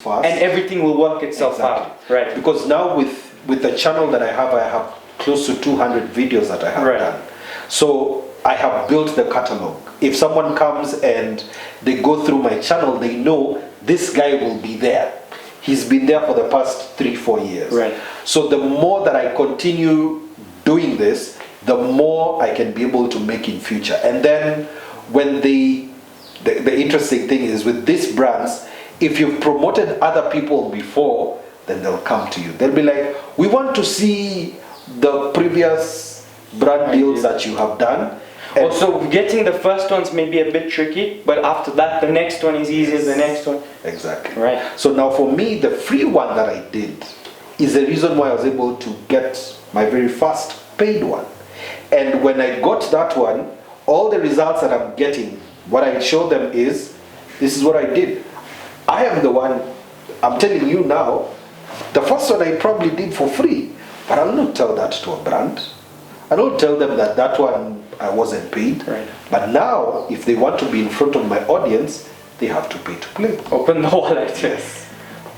fast. And everything will work itself out. Right. Because now with the channel that I have close to 200 videos that I have done. So I have built the catalog. If someone comes and they go through my channel, they know this guy will be there. He's been there for the past 3-4 years. Right. So the more that I continue doing this, the more I can be able to make in future. And then when the interesting thing is with these brands, if you've promoted other people before, then they'll come to you. They'll be like, we want to see the previous brand deals that you have done. Also, getting the first one's maybe a bit tricky, but after that, the next one is easier, the next one. Exactly. Right. So now for me, the free one that I did is the reason why I was able to get my very first paid one. And when I got that one, all the results that I'm getting, what I show them is, this is what I did. I am the one, I'm telling you now, the first one I probably did for free, but I'll not tell that to a brand. I don't tell them that that one I wasn't paid. Right. But now, if they want to be in front of my audience, they have to pay to play. Open the wallet. Yes.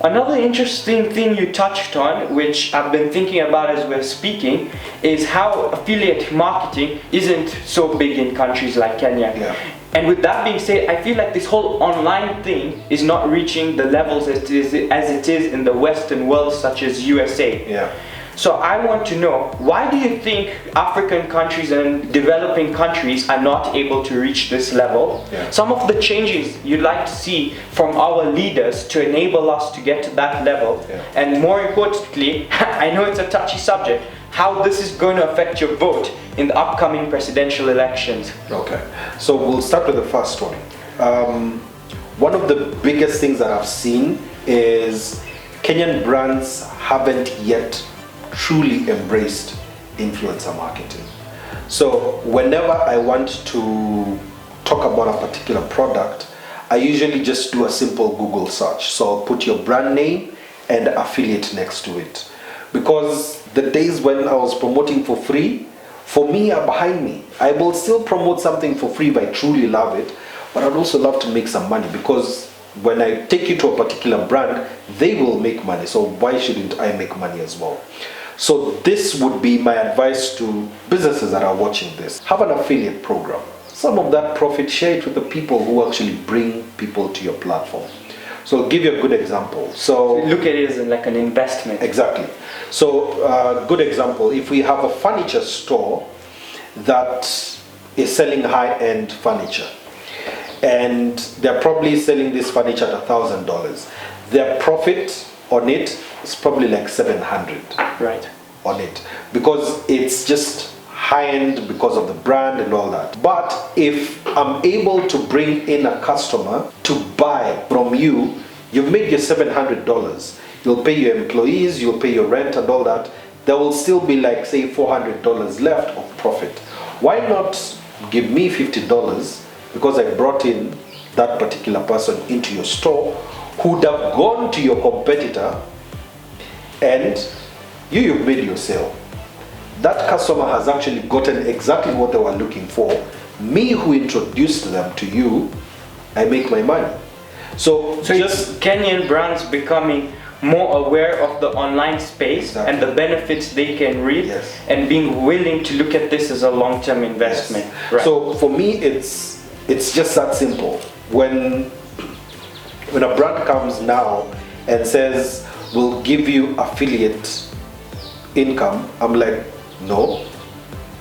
Another interesting thing you touched on, which I've been thinking about as we're speaking, is how affiliate marketing isn't so big in countries like Kenya. Yeah. And with that being said, I feel like this whole online thing is not reaching the levels as it is in the Western world, such as USA. Yeah. So I want to know, why do you think African countries and developing countries are not able to reach this level? Yeah. Some of the changes you'd like to see from our leaders to enable us to get to that level. Yeah. And more importantly, I know it's a touchy subject, how this is going to affect your vote in the upcoming presidential elections. Okay, so we'll start with the first one. One of the biggest things that I've seen is Kenyan brands haven't yet truly embraced influencer marketing. So whenever I want to talk about a particular product, I usually just do a simple Google search. So I'll put your brand name and affiliate next to it. Because the days when I was promoting for free, for me are behind me. I will still promote something for free if I truly love it, but I'd also love to make some money, because when I take you to a particular brand, they will make money. So why shouldn't I make money as well? So this would be my advice to businesses that are watching this. Have an affiliate program. Some of that profit, share it with the people who actually bring people to your platform. So I'll give you a good example. So look at it as like an investment. Exactly. So good example, if we have a furniture store that is selling high-end furniture, and they're probably selling this furniture at $1,000, their profit on it is probably like $700. Right. On it, because it's just high-end because of the brand and all that. But if I'm able to bring in a customer to buy from you, you've made your $700. You'll pay your employees, you'll pay your rent and all that. There will still be like, say, $400 left of profit. Why not give me $50 because I brought in that particular person into your store who would have gone to your competitor, and you've made your sale. That customer has actually gotten exactly what they were looking for. Me, who introduced them to you, I make my money. So just Kenyan brands becoming more aware of the online space and the benefits they can reap, and being willing to look at this as a long-term investment. Yes. Right. So for me, it's just that simple. When a brand comes now and says, we'll give you affiliate income, I'm like, no,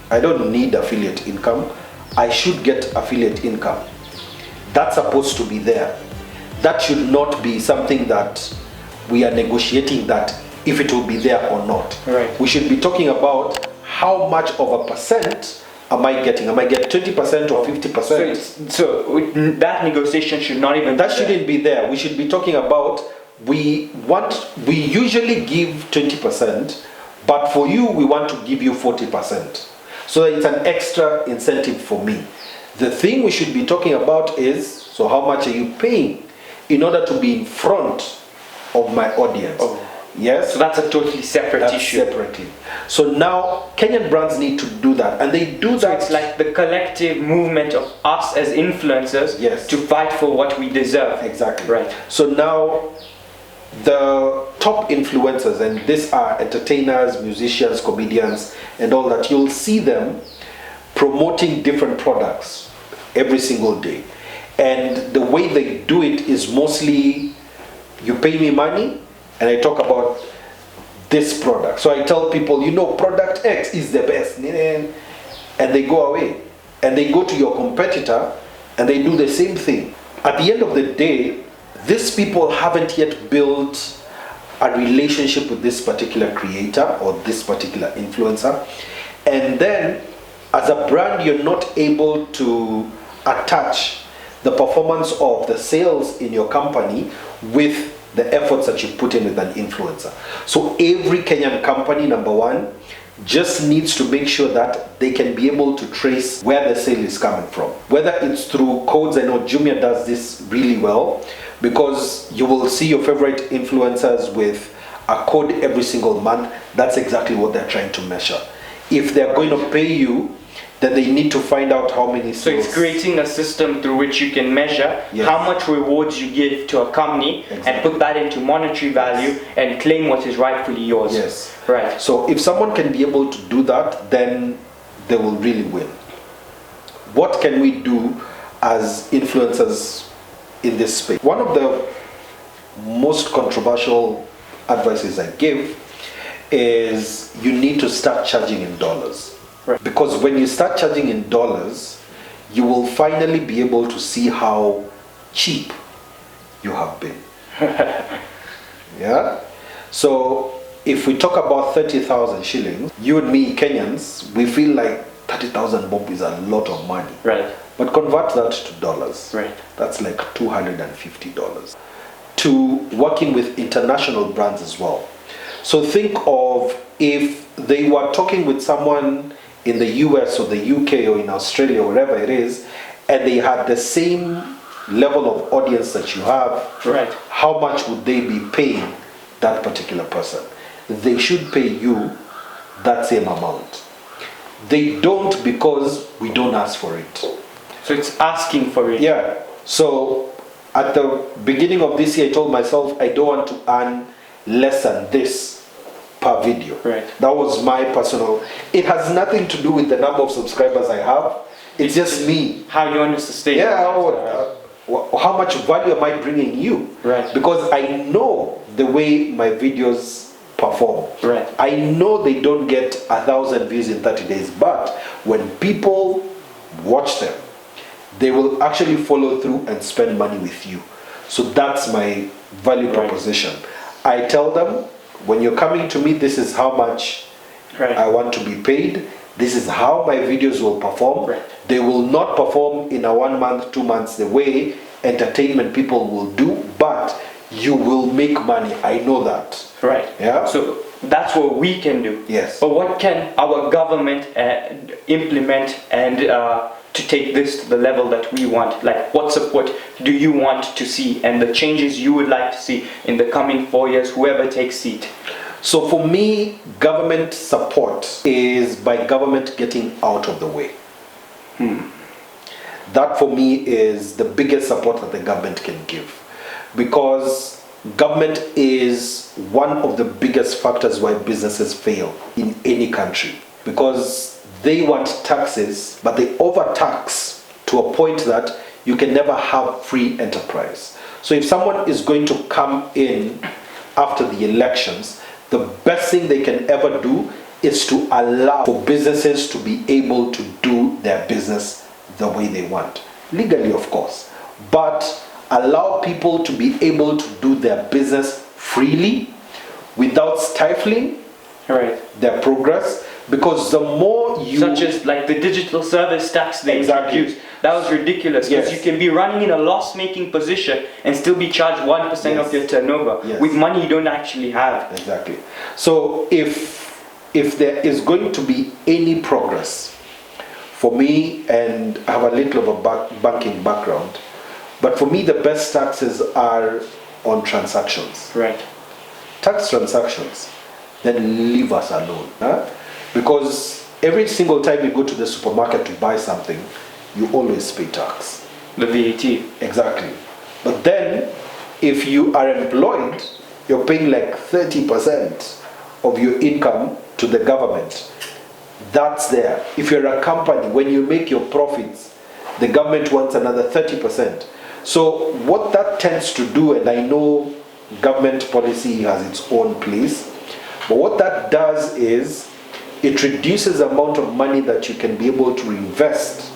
I don't need affiliate income. I should get affiliate income. That's supposed to be there. That should not be something that we are negotiating that if it will be there or not. Right. We should be talking about how much of a percent am I getting? Am I get 20% or 50%? So that negotiation should not even that shouldn't be there. We should be talking about we usually give 20%, but for you we want to give you 40%. So it's an extra incentive for me. The thing we should be talking about is, so how much are you paying in order to be in front of my audience? Oh. Yes? So that's a totally separate issue. Separately. So now Kenyan brands need to do that, and they do that. So it's like the collective movement of us as influencers to fight for what we deserve. Exactly. Right. So now the top influencers, and these are entertainers, musicians, comedians, and all that, you'll see them promoting different products every single day. And the way they do it is mostly, you pay me money and I talk about this product. So I tell people, you know, product X is the best, and they go away. And they go to your competitor and they do the same thing. At the end of the day, these people haven't yet built a relationship with this particular creator or this particular influencer. And then, as a brand, you're not able to attach the performance of the sales in your company with the efforts that you put in with an influencer. So every Kenyan company, number one, just needs to make sure that they can be able to trace where the sale is coming from. Whether it's through codes, I know Jumia does this really well, because you will see your favorite influencers with a code every single month. That's exactly what they're trying to measure. If they're going to pay you, then they need to find out how many sales. So it's creating a system through which you can measure how much rewards you give to a company, and put that into monetary value and claim what is rightfully yours. Yes. Right. So if someone can be able to do that, then they will really win. What can we do as influencers in this space? One of the most controversial advices I give is you need to start charging in dollars. Right. Because when you start charging in dollars, you will finally be able to see how cheap you have been. Yeah? So if we talk about 30,000 shillings, you and me Kenyans, we feel like 30,000 bob is a lot of money. Right. But convert that to dollars. Right. That's like $250. To working with international brands as well. So think of if they were talking with someone in the US or the UK or in Australia, wherever it is, and they had the same level of audience that you have, right, how much would they be paying that particular person? They should pay you that same amount. They don't, because we don't ask for it. So it's asking for it. Yeah. So at the beginning of this year, I told myself I don't want to earn less than this per video. Right. That was my personal. It has nothing to do with the number of subscribers I have. It's just me. How you want to sustain. Yeah. How much value am I bringing you? Right. Because I know the way my videos perform. Right. I know they don't get 1,000 views in 30 days, but when people watch them, they will actually follow through and spend money with you. So that's my value proposition. I tell them, when you're coming to me, this is how much I want to be paid. This is how my videos will perform. Right. They will not perform in a 1 month, 2 months, the way entertainment people will do, but you will make money. I know that. Right. Yeah. So that's what we can do. Yes. But what can our government implement and to take this to the level that we want? Like, what support do you want to see, and the changes you would like to see in the coming 4 years, whoever takes seat? So for me, government support is by government getting out of the way. That for me is the biggest support that the government can give, because government is one of the biggest factors why businesses fail in any country, because they want taxes, but they overtax to a point that you can never have free enterprise. So if someone is going to come in after the elections, the best thing they can ever do is to allow for businesses to be able to do their business the way they want. Legally, of course, but allow people to be able to do their business freely without stifling their progress. Because the more you... Such as like the digital service tax they introduced. That was ridiculous, because you can be running in a loss-making position and still be charged 1% of your turnover with money you don't actually have. Exactly. So if there is going to be any progress, for me, and I have a little of a banking background, but for me the best taxes are on transactions. Right. Tax transactions, then leave us alone. Because every single time you go to the supermarket to buy something, you always pay tax. The VAT. Exactly. But then, if you are employed you're paying like 30% of your income to the government. That's there. If you're a company, when you make your profits, the government wants another 30%. So what that tends to do, and I know government policy has its own place, but what that does is it reduces the amount of money that you can be able to invest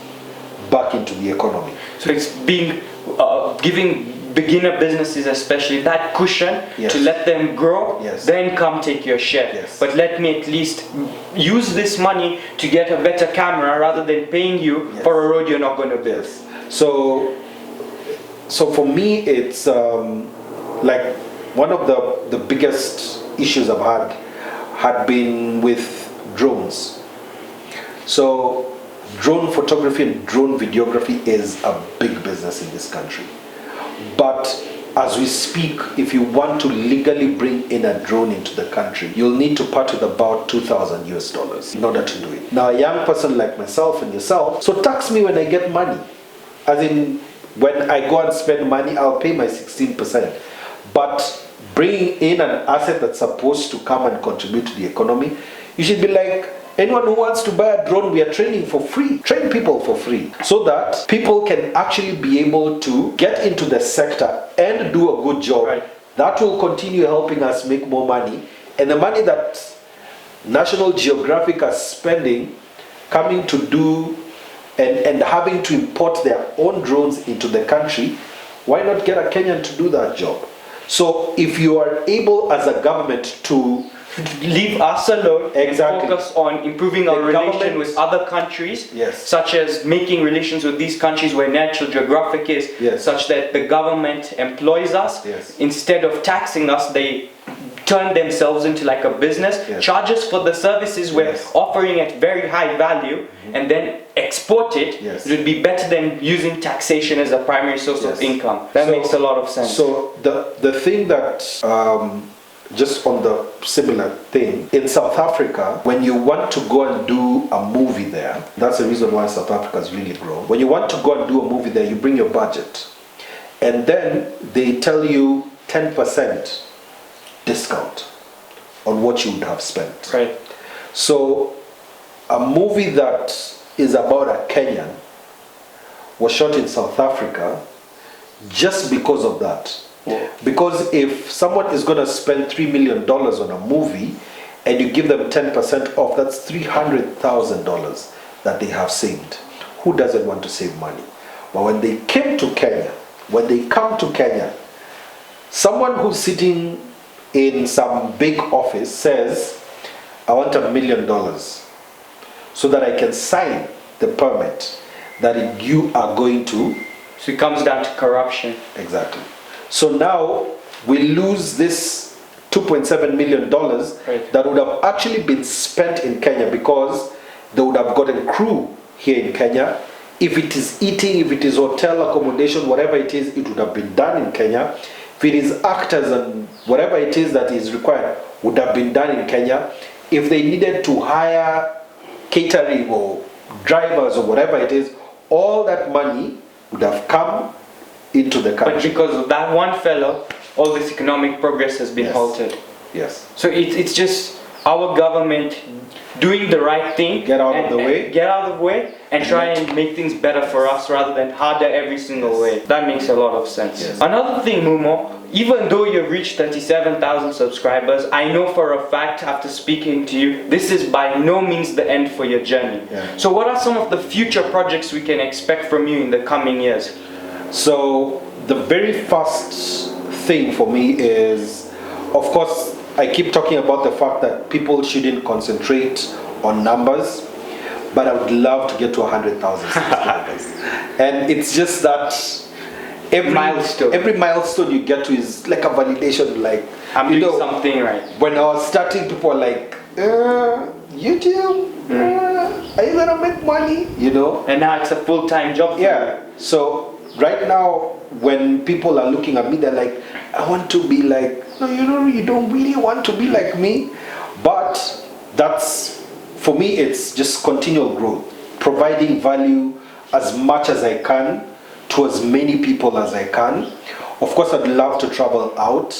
back into the economy. So it's being giving beginner businesses especially that cushion to let them grow, then come take your share. But let me at least use this money to get a better camera rather than paying you for a road you're not going to build. So for me, it's like one of the biggest issues I've had been with drones. So drone photography and drone videography is a big business in this country. But as we speak, if you want to legally bring in a drone into the country, you'll need to part with about $2,000 in order to do it. Now, a young person like myself and yourself, so tax me when I get money. As in, when I go and spend money, I'll pay my 16%. But bringing in an asset that's supposed to come and contribute to the economy, you should be like, anyone who wants to buy a drone, we are training for free. Train people for free so that people can actually be able to get into the sector and do a good job. That will continue helping us make more money. And the money that National Geographic are spending coming to do and having to import their own drones into the country, why not get a Kenyan to do that job? So if you are able as a government to leave us alone and focus on improving our relation with other countries, such as making relations with these countries where National Geographic is, such that the government employs us. Instead of taxing us, they turn themselves into like a business, charges for the services we're offering at very high value, and then export it. It would be better than using taxation as a primary source of income. That makes a lot of sense. So the thing that just on the similar thing, in South Africa, when you want to go and do a movie there, that's the reason why South Africa's really grown. When you want to go and do a movie there, you bring your budget, and then they tell you 10% discount on what you would have spent. So a movie that is about a Kenyan was shot in South Africa just because of that. Because if someone is going to spend $3 million on a movie and you give them 10% off, that's $300,000 that they have saved. Who doesn't want to save money? But when they come to Kenya, someone who's sitting in some big office says, I want $1 million so that I can sign the permit that you are going to. So it comes down to corruption. Exactly. So now we lose this $2.7 million that would have actually been spent in Kenya, because they would have gotten crew here in Kenya. If it is eating, if it is hotel accommodation, whatever it is, it would have been done in Kenya. If it is actors and whatever it is that is required, would have been done in Kenya. If they needed to hire catering or drivers or whatever it is, all that money would have come into the country. But because of that one fellow, all this economic progress has been halted. So it's just our government doing the right thing, get out of the way, and try and make things better for us rather than harder every single way. That makes a lot of sense. Another thing, Mumo, even though you've reached 37,000 subscribers, I know for a fact after speaking to you, this is by no means the end for your journey. So what are some of the future projects we can expect from you in the coming years? So the very first thing for me is, of course, I keep talking about the fact that people shouldn't concentrate on numbers, but I would love to get to 100,000 subscribers. And it's just that every milestone you get to is like a validation, like I'm doing something right. When I was starting, people were like, YouTube, are you gonna make money? You know? And now it's a full-time job. So right now, when people are looking at me, they're like, I want to be like, no, you don't really want to be like me. But that's, for me, it's just continual growth, providing value as much as I can to as many people as I can. Of course, I'd love to travel out.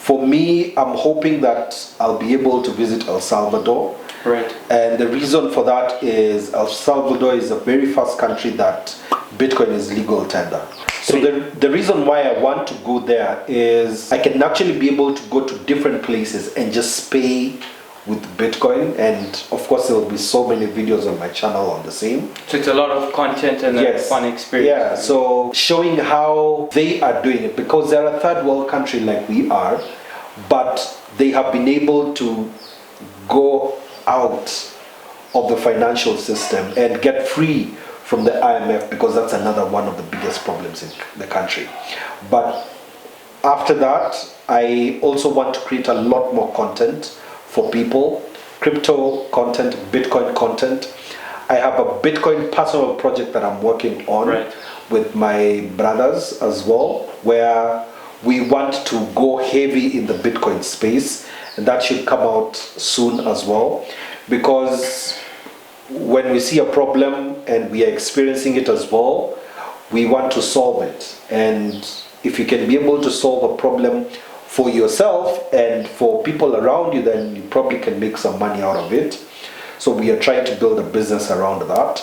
For me, I'm hoping that I'll be able to visit El Salvador. Right. And the reason for that is El Salvador is the very first country that Bitcoin is legal tender. So the reason why I want to go there is I can actually be able to go to different places and just pay with Bitcoin, and of course there will be so many videos on my channel on the same. So it's a lot of content and a fun experience. Yeah, so showing how they are doing it, because they're a third world country like we are, but they have been able to go out of the financial system and get free from the IMF, because that's another one of the biggest problems in the country. But after that, I also want to create a lot more content for people, crypto content, Bitcoin content. I have a Bitcoin personal project that I'm working on with my brothers as well, where we want to go heavy in the Bitcoin space, and that should come out soon as well, because when we see a problem and we are experiencing it as well, we want to solve it. And if you can be able to solve a problem for yourself and for people around you, then you probably can make some money out of it. So we are trying to build a business around that.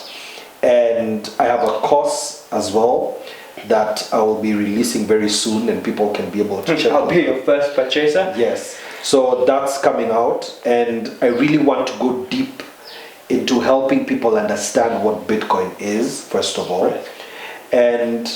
And I have a course as well that I will be releasing very soon, and people can be able to check out. I'll be your first purchaser. Yes. So that's coming out, and I really want to go deep into helping people understand what Bitcoin is, first of all. And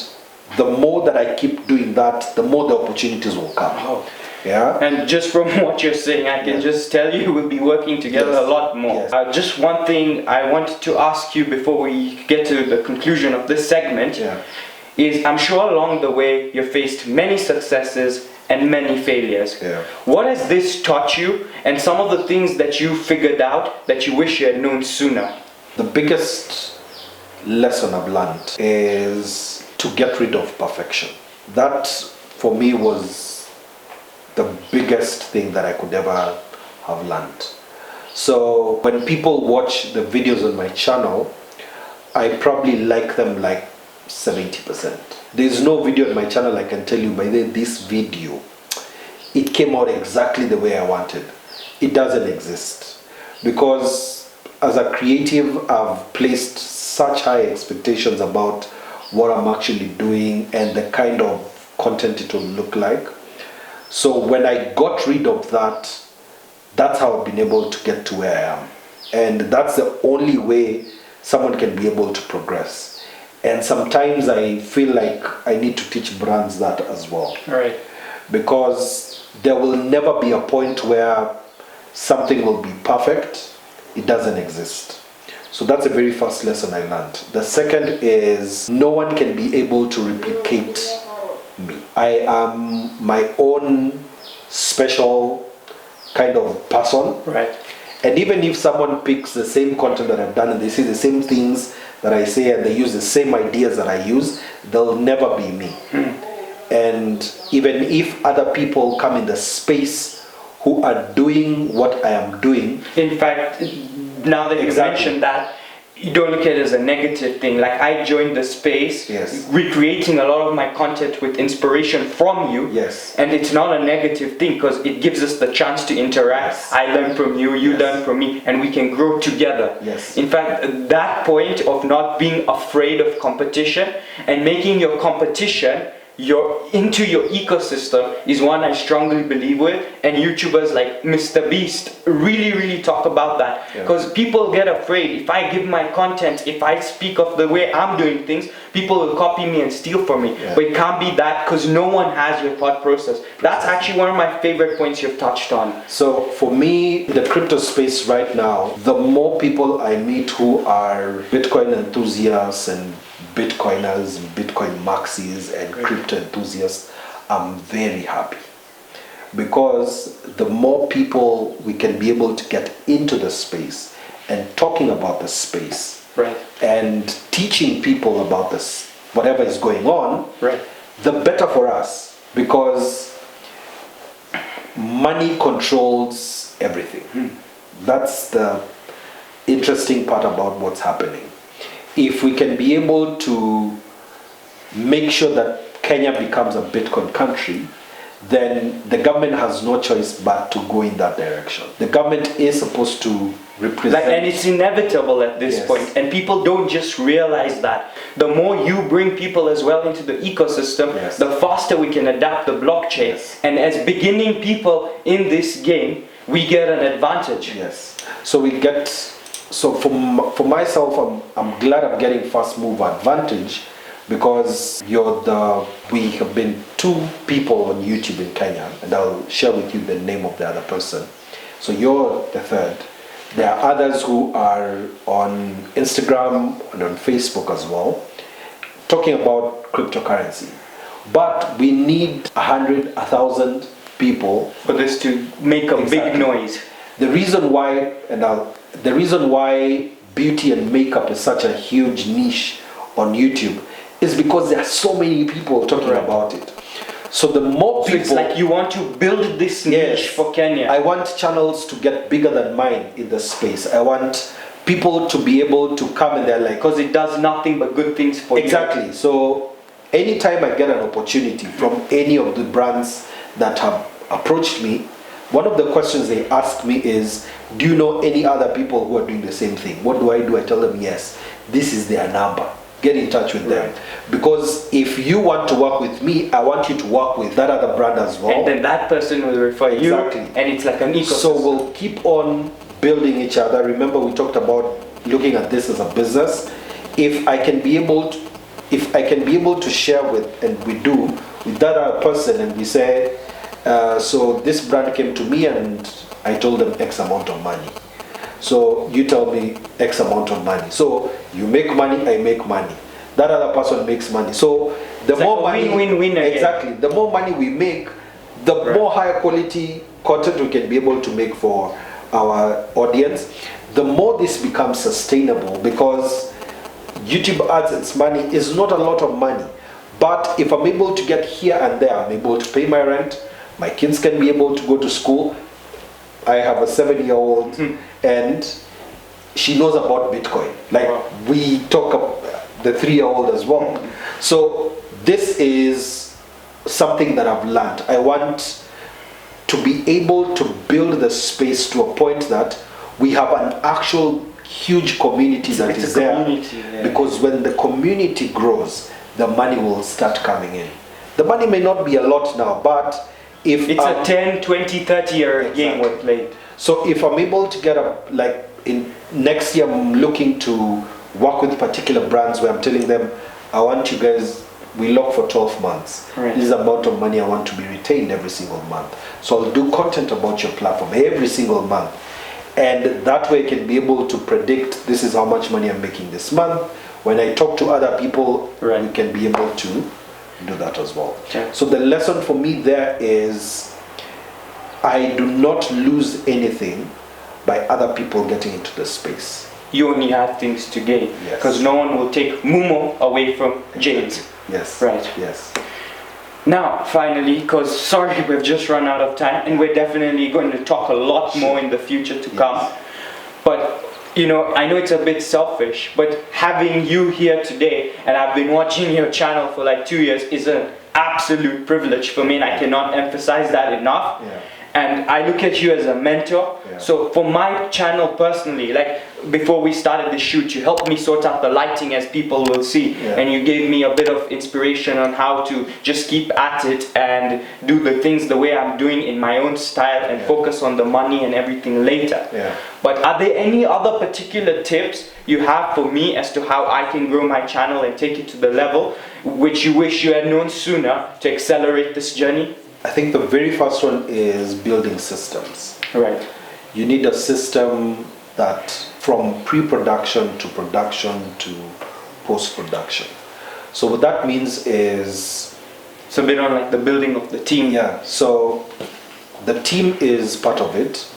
the more that I keep doing that, the more the opportunities will come. Oh. Yeah. And just from what you're saying, I can just tell you we'll be working together a lot more. Just one thing I wanted to ask you before we get to the conclusion of this segment is, I'm sure along the way you faced many successes and many failures. What has this taught you, and some of the things that you figured out that you wish you had known sooner? The biggest lesson I've learned is to get rid of perfection. That for me was the biggest thing that I could ever have learned. So when people watch the videos on my channel, I probably like them like 70%. There's no video on my channel I can tell you, by this video, it came out exactly the way I wanted. It doesn't exist. Because as a creative, I've placed such high expectations about what I'm actually doing and the kind of content it will look like. So when I got rid of that, that's how I've been able to get to where I am. And that's the only way someone can be able to progress. And sometimes I feel like I need to teach brands that as well. Right. Because there will never be a point where something will be perfect. It doesn't exist. So that's the very first lesson I learned. The second is no one can be able to replicate me. I am my own special kind of person. Right. And even if someone picks the same content that I've done and they say the same things that I say and they use the same ideas that I use, they'll never be me. And even if other people come in the space who are doing what I am doing. In fact, now that you mentioned that, you don't look at it as a negative thing. Like, I joined the space, recreating a lot of my content with inspiration from you, and it's not a negative thing because it gives us the chance to interact. I learn from you, you learn from me, and we can grow together. In fact, that point of not being afraid of competition and making your competition into your ecosystem is one I strongly believe with, and YouTubers like Mr. Beast really talk about that, because people get afraid. If I give my content, if I speak of the way I'm doing things, people will copy me and steal from me. But it can't be that, because no one has your thought process. That's actually one of my favorite points you've touched on. So for me, the crypto space right now, the more people I meet who are Bitcoin enthusiasts and Bitcoiners, Bitcoin maxis and crypto enthusiasts, I'm very happy, because the more people we can be able to get into the space and talking about the space and teaching people about this, whatever is going on, the better for us, because money controls everything. That's the interesting part about what's happening. If we can be able to make sure that Kenya becomes a Bitcoin country, then the government has no choice but to go in that direction. The government is supposed to represent. And it's inevitable at this Yes. point, and people don't just realize that. The more you bring people as well into the ecosystem, Yes. the faster we can adapt the blockchain. Yes. And as beginning people in this game, we get an advantage. Yes. So we get. So for myself, I'm glad I'm getting first move advantage, because we have been 2 people on YouTube in Kenya, and I'll share with you the name of the other person. So you're the third. There are others who are on Instagram and on Facebook as well, talking about cryptocurrency. But we need 100, 1,000 people For this to make a big Exactly. noise. The reason why beauty and makeup is such a huge niche on YouTube is because there are so many people talking Right. about it. So the more So people, it's like you want to build this Yes. niche for Kenya. I want channels to get bigger than mine in the space. I want people to be able to come and they're like, Because it does nothing but good things for exactly. So anytime I get an opportunity from any of the brands that have approached me, one of the questions they ask me is, do you know any other people who are doing the same thing? What do? I tell them, yes, this is their number. Get in touch with them. Because if you want to work with me, I want you to work with that other brand as well. And then that person will refer Exactly. you, and it's like an ecosystem. So we'll keep on building each other. Remember, we talked about looking at this as a business. If I can be able to share with, and we do, with that other person, and we say, so this brand came to me and I told them X amount of money. So you tell me X amount of money. So you make money, I make money. That other person makes money. So the It's more like a money, win-win-win again. exactly. The more money we make, the more higher quality content we can be able to make for our audience. The more this becomes sustainable, because YouTube AdSense money is not a lot of money. But if I'm able to get here and there, I'm able to pay my rent. My kids can be able to go to school. I have a 7-year-old and she knows about Bitcoin. Like we talk about the 3-year-old as well. So this is something that I've learned. I want to be able to build the space to a point that we have an actual huge community that It's is a there. community, yeah. Because when the community grows, the money will start coming in. The money may not be a lot now, but if It's a 10, 20, 30-year game we're playing. so if I'm able to get in next year, I'm looking to work with particular brands where I'm telling them, I want you guys, we lock for 12 months. Right. This is the amount of money I want to be retained every single month. So I'll do content about your platform every single month. And that way I can be able to predict, this is how much money I'm making this month. When I talk to other people, Right. we can be able to do that as well. Okay. So the lesson for me there is, I do not lose anything by other people getting into the space. You only have things to gain. Yes. Because no one will take Mumo away from James. Yes. Right. Yes. Now, finally, because sorry, we've just run out of time, and we're definitely going to talk a lot more in the future to come. But, you know, I know it's a bit selfish, but having you here today, and I've been watching your channel for like 2 years, is an absolute privilege for me, and I cannot emphasize that enough. Yeah. And I look at you as a mentor. Yeah. So for my channel personally, like before we started the shoot, you helped me sort out the lighting, as people will see. Yeah. And you gave me a bit of inspiration on how to just keep at it and do the things the way I'm doing in my own style, and focus on the money and everything later. Yeah. But are there any other particular tips you have for me as to how I can grow my channel and take it to the level which you wish you had known sooner to accelerate this journey? I think the very first one is building systems. Right. You need a system that, from pre-production to production to post-production. So what that means is, It's a bit on like the building of the team. yeah, so the team is part of it.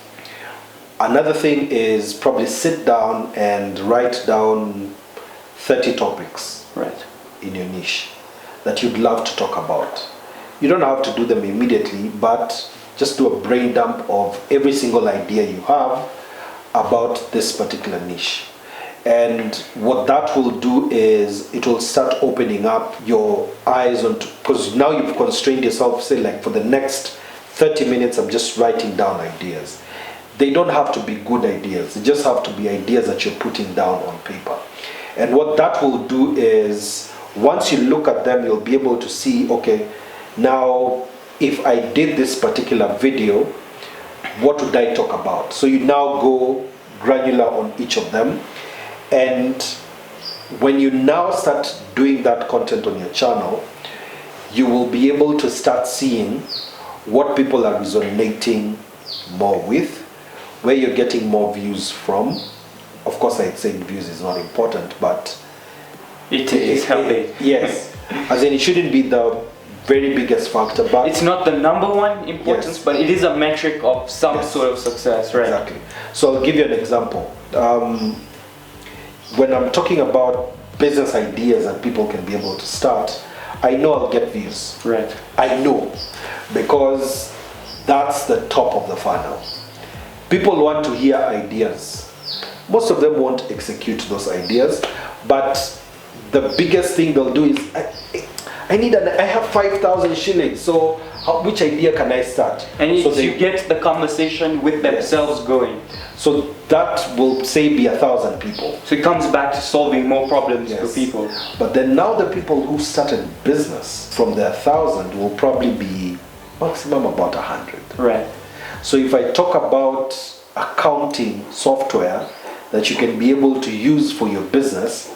Another thing is probably sit down and write down 30 topics Right. in your niche that you'd love to talk about. You don't have to do them immediately, but just do a brain dump of every single idea you have about this particular niche. And what that will do is it will start opening up your eyes on, because now you've constrained yourself, say like for the next 30 minutes I'm just writing down ideas. They don't have to be good ideas, they just have to be ideas that you're putting down on paper. And what that will do is once you look at them, you'll be able to see, okay, now if I did this particular video, what would I talk about? So you now go granular on each of them. And when you now start doing that content on your channel, you will be able to start seeing what people are resonating more with, where you're getting more views from. Of course, I'd say views is not important, but it is helping. Yes, as in it shouldn't be the very biggest factor, but it's not the number one importance, yes, but it is a metric of some yes, sort of success, right? Exactly. So I'll give you an example. When I'm talking about business ideas that people can be able to start, I know I'll get views. Right. I know, because that's the top of the funnel. People want to hear ideas. Most of them won't execute those ideas, but the biggest thing they'll do is, I have 5,000 shillings, so which idea can I start? And so you get the conversation with themselves going. So that will say be 1,000 people. So it comes back to solving more problems for people. But then now the people who started business from the 1,000 will probably be maximum about 100. Right. So if I talk about accounting software that you can be able to use for your business,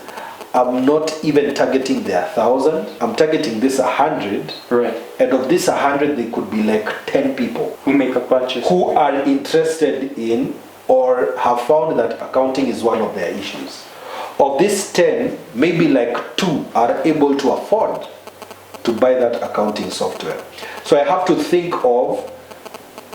I'm not even targeting the 1,000, I'm targeting this 100. Right. And of this 100, there could be like 10 people who make a purchase, who are interested in or have found that accounting is one of their issues. Of these 10, maybe like 2 are able to afford to buy that accounting software. So I have to think of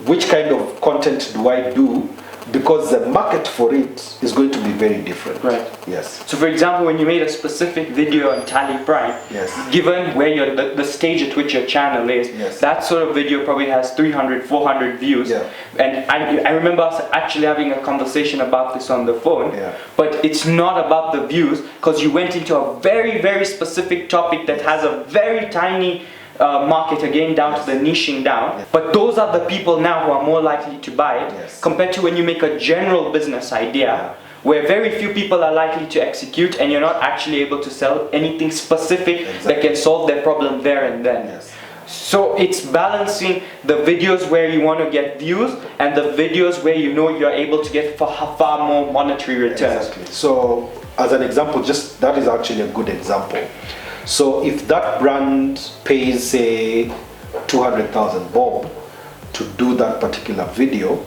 which kind of content do I do, because the market for it is going to be very different. Right. Yes. So for example, when you made a specific video on Tally Prime, yes, given where the stage at which your channel is, yes, that sort of video probably has 300, 400 views. Yeah. And I remember us actually having a conversation about this on the phone. Yeah. But it's not about the views, because you went into a very, very specific topic that has a very tiny market, again down to the niching down. But those are the people now who are more likely to buy it, compared to when you make a general business idea, where very few people are likely to execute and you're not actually able to sell anything specific that can solve their problem there and then. So it's balancing the videos where you want to get views and the videos where you know you're able to get far more monetary returns. Exactly. So as an example, just that is actually a good example. So if that brand pays, say, 200,000 bob to do that particular video,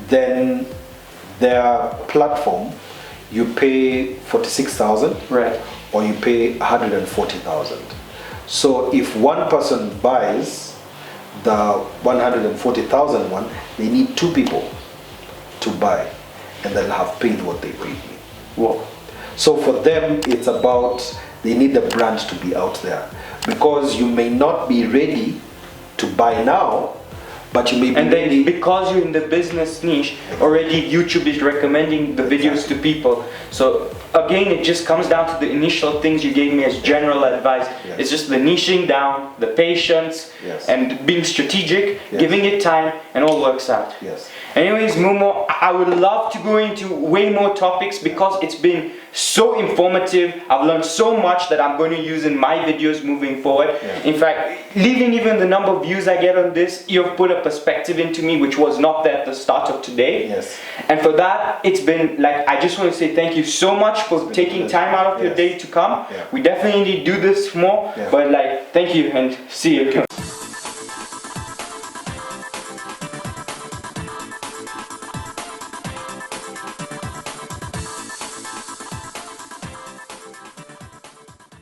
then their platform, you pay 46,000, right, or you pay 140,000. So if one person buys the 140,000 one, they need 2 people to buy, and they'll have paid what they paid me. Whoa. So for them, it's about, they need the brand to be out there, because you may not be ready to buy now, but you may be and then ready. Because you're in the business niche, already YouTube is recommending the videos to people. So again, it just comes down to the initial things you gave me as general advice. It's just the niching down, the patience, and being strategic, giving it time, and all works out. Anyways, Mumo, I would love to go into way more topics, because it's been so informative. I've learned so much that I'm going to use in my videos moving forward. In fact, leaving even the number of views I get on this, you've put a perspective into me which was not there at the start of today. And for that, it's been like, I just want to say thank you so much for taking time out of your day to come. We definitely need to do this more, but like, thank you and see you.